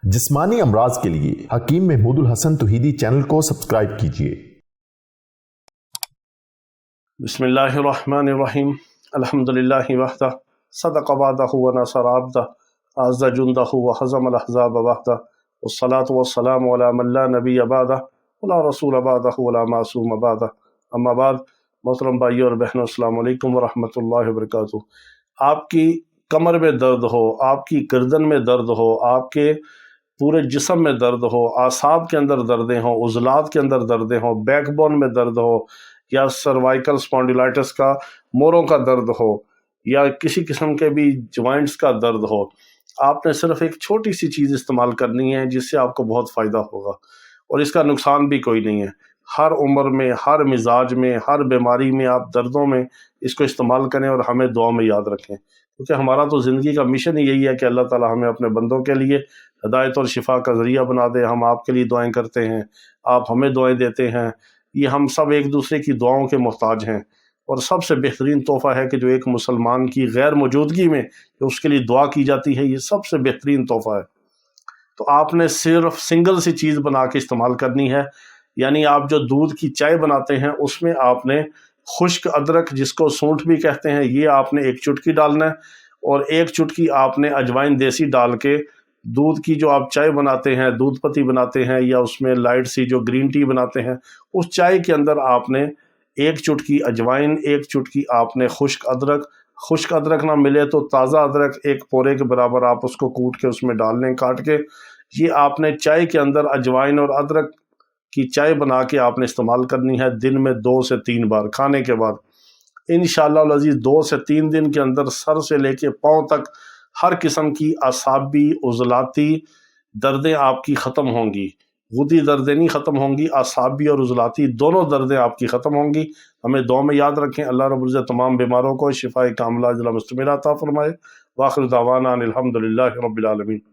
जिस्मानी अमराज के लिए हकीम महमूदुल हसन तौहीदी चैनल को सब्सक्राइब कीजिए। बिस्मिल्लाहिर्रहमानिर्रहीम अल्हम्दुलिल्लाहि वहदा सदक़ वअदहु व नसर अब्दहु अज़्ज़ा जुंदहु व हज़मल अहज़ाब वहदा वस्सलातु वस्सलामु अला मन ला नबिय्य बअदहु व ला रसूल बअदहु व ला मासूम बअदहु। अम्मा बाद, मोहतरम भाइयों और बहनों, अस्सलामु अलैकुम व रहमतुल्लाहि व बरकातुहू। आपकी कमर में दर्द हो, आपकी गर्दन में दर्द हो, आपके पूरे जिस्म में दर्द हो, आसाब के अंदर दर्दें हो, उज़लात के अंदर दर्दें हो, बैकबोन में दर्द हो, या सर्वाइकल स्पॉन्डिलाइटिस का मोरों का दर्द हो, या किसी किस्म के भी जॉइंट्स का दर्द हो, आपने सिर्फ एक छोटी सी चीज़ इस्तेमाल करनी है जिससे आपको बहुत फ़ायदा होगा और इसका नुकसान भी कोई नहीं है। हर उम्र में, हर मिजाज में, हर बीमारी में, आप दर्दों में इसको इस्तेमाल करें और हमें दुआ में याद रखें, क्योंकि हमारा तो ज़िंदगी का मिशन ही यही है कि अल्लाह ताला हमें अपने बंदों के लिए हिदायत और शिफा का ज़रिया बना दे। हम आपके लिए दुआएं करते हैं, आप हमें दुआएं देते हैं, ये हम सब एक दूसरे की दुआओं के मोहताज हैं। और सबसे बेहतरीन तोहफ़ा है कि जो एक मुसलमान की गैर मौजूदगी में जो उसके लिए दुआ की जाती है, ये सबसे बेहतरीन तोहफ़ा है। तो आपने सिर्फ सिंगल सी चीज़ बना के इस्तेमाल करनी है, यानी आप जो दूध की चाय बनाते हैं उसमें आपने खुश्क अदरक, जिसको सूंठ भी कहते हैं, ये आपने एक चुटकी डालना है और एक चुटकी आपने अजवाइन देसी डाल के दूध की जो आप चाय बनाते हैं, दूध पत्ती बनाते हैं, या उसमें लाइट सी जो ग्रीन टी बनाते हैं, उस चाय के अंदर आपने एक चुटकी अजवाइन, एक चुटकी आपने खुश्क अदरक ना मिले तो ताज़ा अदरक एक पोरे के बराबर आप उसको कूट के उसमें डाल लें, काट के। ये आपने चाय के अंदर अजवाइन और अदरक की चाय बना के आपने इस्तेमाल करनी है दिन में 2 से 3 बार खाने के बाद। इंशाअल्लाह अज़ीज़ 2 से 3 दिन के अंदर सर से लेके पाँव तक हर किस्म की असाबी उज़लाती दर्दें आपकी ख़त्म होंगी। गुदी दर्दें नहीं ख़त्म होंगी, असाबी और उज़लाती दोनों दर्दें आपकी ख़त्म होंगी। हमें दुआ में याद रखें। अल्लाह रब्बुल इज़्ज़त तमाम बीमारों को शिफ़ाए कामिला अता फ़रमाए। व आखिर दावाना अनिल हम्दुलिल्लाहि रब्बिल आलमीन।